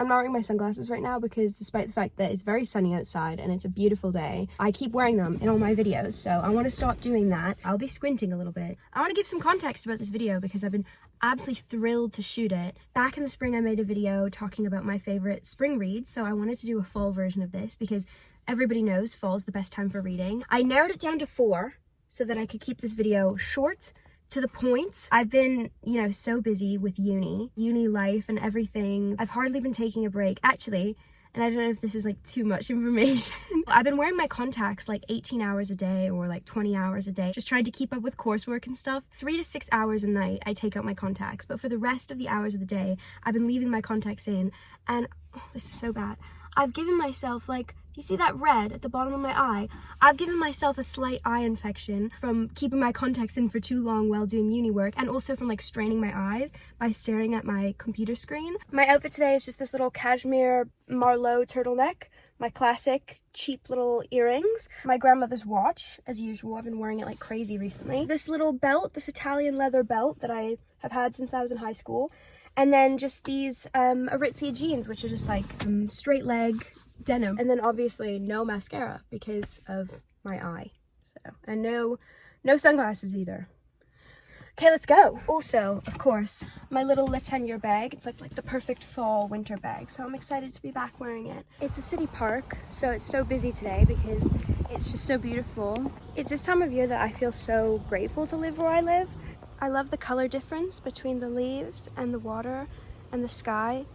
I'm not wearing my sunglasses right now because despite the fact that it's very sunny outside and it's a beautiful day, I keep wearing them in all my videos, so I want to stop doing that. I'll be squinting a little bit. I want to give some context about this video because I've been absolutely thrilled to shoot it. Back in the spring, I made a video talking about my favorite spring reads, so I wanted to do a fall version of this because everybody knows fall is the best time for reading. I narrowed it down to 4 so that I could keep this video short, to the point. I've been, you know, so busy with uni life and everything. I've hardly been taking a break. Actually, and I don't know if this is like too much information, I've been wearing my contacts like 18 hours a day or like 20 hours a day, just trying to keep up with coursework and stuff. 3 to 6 hours a night I take out my contacts, but for the rest of the hours of the day, I've been leaving my contacts in, and oh, this is so bad. I've given myself, like, you see that red at the bottom of my eye? I've given myself a slight eye infection from keeping my contacts in for too long while doing uni work, and also from like straining my eyes by staring at my computer screen. My outfit today is just this little cashmere Marlowe turtleneck, my classic cheap little earrings, my grandmother's watch, as usual. I've been wearing it like crazy recently. This little belt, this Italian leather belt that I have had since I was in high school. And then just these Aritzia jeans, which are just like straight leg denim. And then obviously no mascara because of my eye. So, and no sunglasses either. Okay, let's go. Also, of course, my little Le Tenure bag. It's like the perfect fall winter bag. So I'm excited to be back wearing it. It's a city park, so it's so busy today because it's just so beautiful. It's this time of year that I feel so grateful to live where I live. I love the color difference between the leaves and the water and the sky.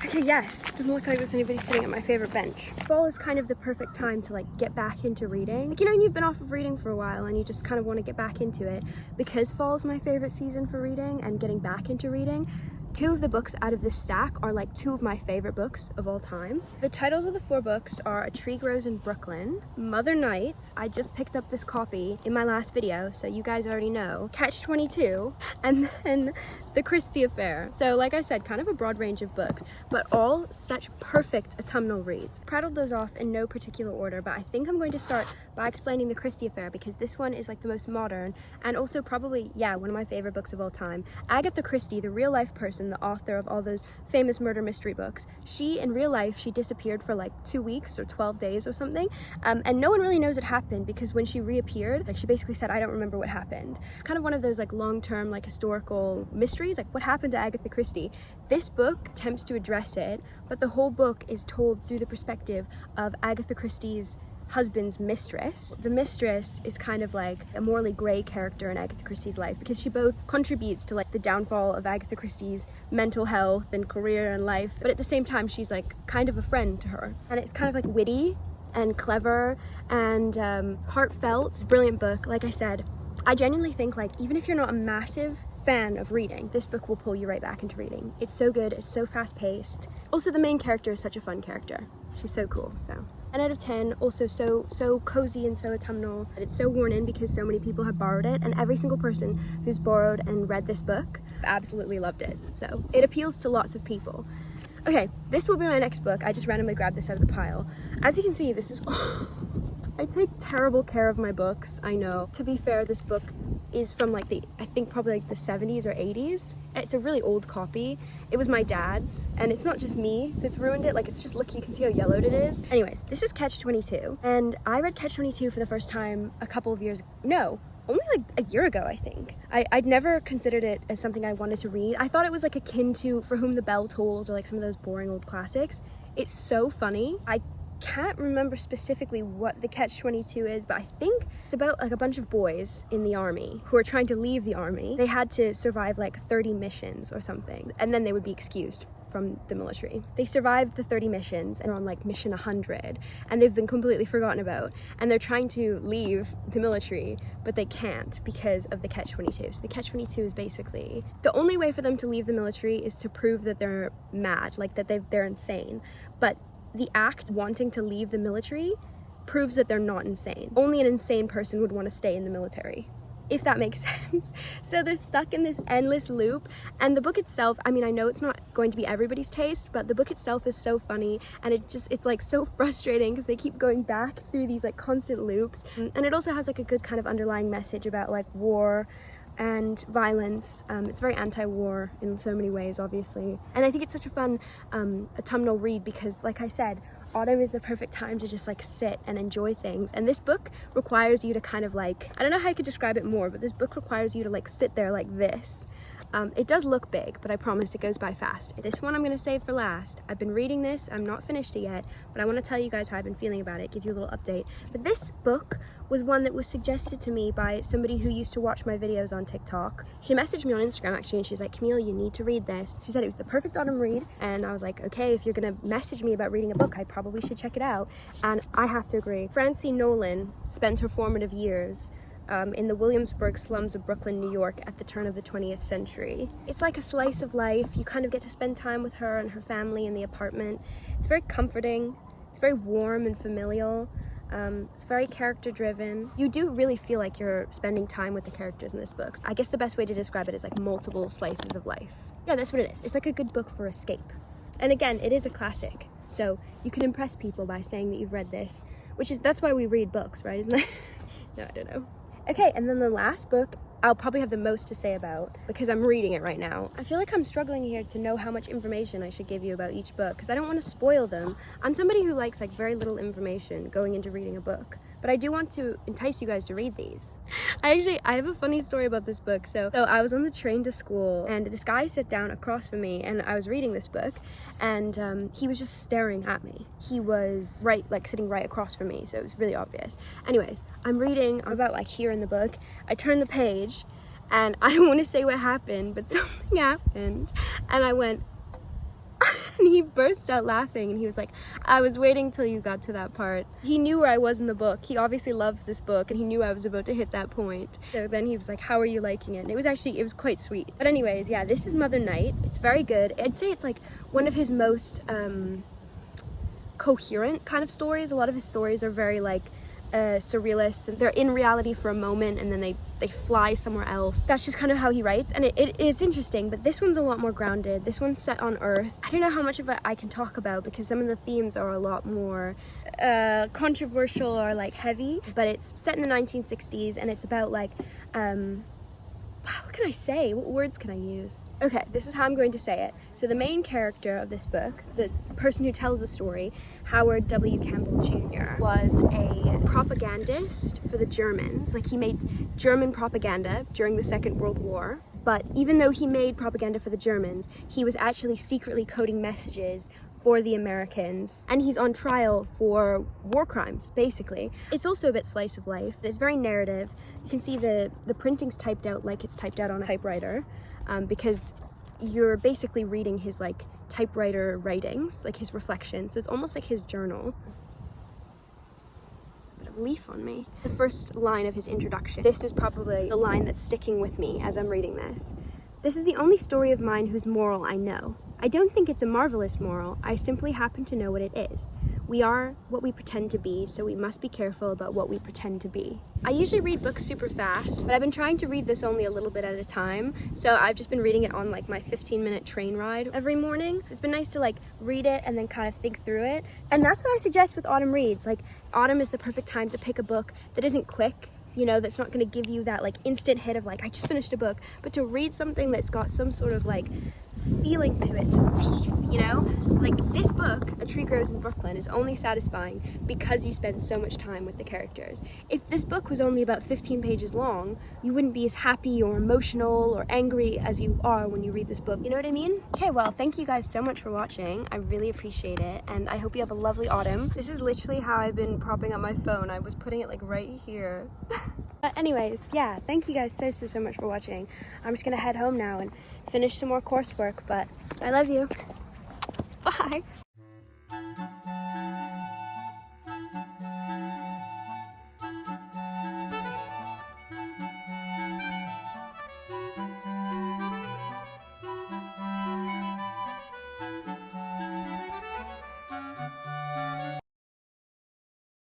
Okay, yes, doesn't look like there's anybody sitting at my favorite bench. Fall is kind of the perfect time to like get back into reading. Like, you know, when you've been off of reading for a while and you just kind of want to get back into it. Because fall is my favorite season for reading and getting back into reading, 2 of the books out of this stack are like 2 of my favorite books of all time. The titles of the 4 books are A Tree Grows in Brooklyn, Mother Night, I just picked up this copy in my last video, so you guys already know, Catch-22, and then The Christie Affair. So like I said, kind of a broad range of books, but all such perfect autumnal reads. Prattled those off in no particular order, but I think I'm going to start by explaining The Christie Affair because this one is like the most modern and also probably, yeah, one of my favorite books of all time. Agatha Christie, the real life person, the author of all those famous murder mystery books, she in real life, she disappeared for like 2 weeks or 12 days or something, and no one really knows what happened because when she reappeared, like she basically said, I don't remember what happened. It's kind of one of those like long-term like historical mysteries, like what happened to Agatha Christie. This book attempts to address it, but the whole book is told through the perspective of Agatha Christie's husband's mistress. The mistress is kind of like a morally grey character in Agatha Christie's life because she both contributes to like the downfall of Agatha Christie's mental health and career and life, but at the same time she's like kind of a friend to her, and it's kind of like witty and clever and heartfelt. Brilliant book. Like I said, I genuinely think like even if you're not a massive fan of reading, this book will pull you right back into reading. It's so good, it's so fast-paced. Also, the main character is such a fun character. She's so cool, so. 10 out of 10, also so cozy and so autumnal. It's so worn in because so many people have borrowed it, and every single person who's borrowed and read this book absolutely loved it. So it appeals to lots of people. Okay, this will be my next book. I just randomly grabbed this out of the pile. As you can see, this is I take terrible care of my books, I know. To be fair, this book is from like I think probably like the 70s or 80s. It's a really old copy. It was my dad's, and it's not just me that's ruined it. Like, it's just, look, you can see how yellowed it is. Anyways, this is Catch-22, and I read Catch-22 for the first time a couple of years, no, only like a year ago, I think. I'd never considered it as something I wanted to read. I thought it was like akin to For Whom the Bell Tolls or like some of those boring old classics. It's so funny. I can't remember specifically what the Catch-22 is, but I think it's about like a bunch of boys in the army who are trying to leave the army. They had to survive like 30 missions or something, and then they would be excused from the military. They survived the 30 missions and are on like mission 100, and they've been completely forgotten about, and they're trying to leave the military, but they can't because of the Catch-22. So the Catch-22 is basically the only way for them to leave the military is to prove that they're mad, like that they're insane. But the act wanting to leave the military proves that they're not insane. Only an insane person would want to stay in the military, if that makes sense. So they're stuck in this endless loop, and the book itself, I mean, I know it's not going to be everybody's taste, but the book itself is so funny, and it's like so frustrating because they keep going back through these like constant loops. And it also has like a good kind of underlying message about like war, and violence. It's very anti-war in so many ways, obviously. And I think it's such a fun autumnal read because, like I said, autumn is the perfect time to just like sit and enjoy things. And this book requires you to kind of like, I don't know how I could describe it more, but this book requires you to like sit there like this. It does look big, but I promise it goes by fast. This one I'm going to save for last. I've been reading this. I'm not finished it yet, but I want to tell you guys how I've been feeling about it, give you a little update. But this book was one that was suggested to me by somebody who used to watch my videos on TikTok. She messaged me on Instagram actually, and she's like, Camille, you need to read this. She said it was the perfect autumn read, and I was like, okay, if you're going to message me about reading a book, I probably should check it out. And I have to agree. Francine Nolan spent her formative years in the Williamsburg slums of Brooklyn, New York at the turn of the 20th century. It's like a slice of life. You kind of get to spend time with her and her family in the apartment. It's very comforting. It's very warm and familial. It's very character driven. You do really feel like you're spending time with the characters in this book. I guess the best way to describe it is like multiple slices of life. Yeah, that's what it is. It's like a good book for escape. And again, it is a classic. So you can impress people by saying that you've read this, that's why we read books, right? Isn't it? No, I don't know. Okay, and then the last book I'll probably have the most to say about because I'm reading it right now. I feel like I'm struggling here to know how much information I should give you about each book because I don't want to spoil them. I'm somebody who likes like very little information going into reading a book, but I do want to entice you guys to read these. I have a funny story about this book. So I was on the train to school and this guy sat down across from me and I was reading this book and he was just staring at me. He was sitting right across from me, so it was really obvious. Anyways, I'm reading, I'm about like here in the book. I turn the page and I don't want to say what happened, but something happened and I went and he burst out laughing and he was like, I was waiting till you got to that part. He knew where I was in the book. He obviously loves this book and he knew I was about to hit that point. So then he was like, how are you liking it? And it was quite sweet. But anyways, yeah, this is Mother Night. It's very good. I'd say it's like one of his most coherent kind of stories. A lot of his stories are very like surrealist, and they're in reality for a moment and then they fly somewhere else. That's just kind of how he writes, and it is interesting, but this one's a lot more grounded. This one's set on Earth. I don't know how much of it I can talk about because some of the themes are a lot more controversial or like heavy, but it's set in the 1960s and it's about like what can I say? What words can I use? Okay, this is how I'm going to say it. So the main character of this book, the person who tells the story, Howard W. Campbell Jr., was a propagandist for the Germans. Like he made German propaganda during the Second World War. But even though he made propaganda for the Germans, he was actually secretly coding messages for the Americans, and he's on trial for war crimes, basically. It's also a bit slice of life. It's very narrative. You can see the printing's typed out like it's typed out on a typewriter, because you're basically reading his like typewriter writings, like his reflections. So it's almost like his journal. A bit of leaf on me. The first line of his introduction. This is probably the line that's sticking with me as I'm reading this. This is the only story of mine whose moral I know. I don't think it's a marvelous moral, I simply happen to know what it is. We are what we pretend to be, so we must be careful about what we pretend to be. I usually read books super fast, but I've been trying to read this only a little bit at a time, so I've just been reading it on like my 15-minute train ride every morning. It's been nice to like read it and then kind of think through it. And that's what I suggest with autumn reads. Like autumn is the perfect time to pick a book that isn't quick, you know, that's not going to give you that like instant hit of like, I just finished a book, but to read something that's got some sort of like feeling to it, some teeth, you know? Like this book, A Tree Grows in Brooklyn, is only satisfying because you spend so much time with the characters. If this book was only about 15 pages long, you wouldn't be as happy or emotional or angry as you are when you read this book, you know what I mean? Okay, well, thank you guys so much for watching. I really appreciate it, and I hope you have a lovely autumn. This is literally how I've been propping up my phone. I was putting it like right here. But anyways, yeah, thank you guys so much for watching. I'm just gonna head home now and finish some more coursework, but I love you. Bye.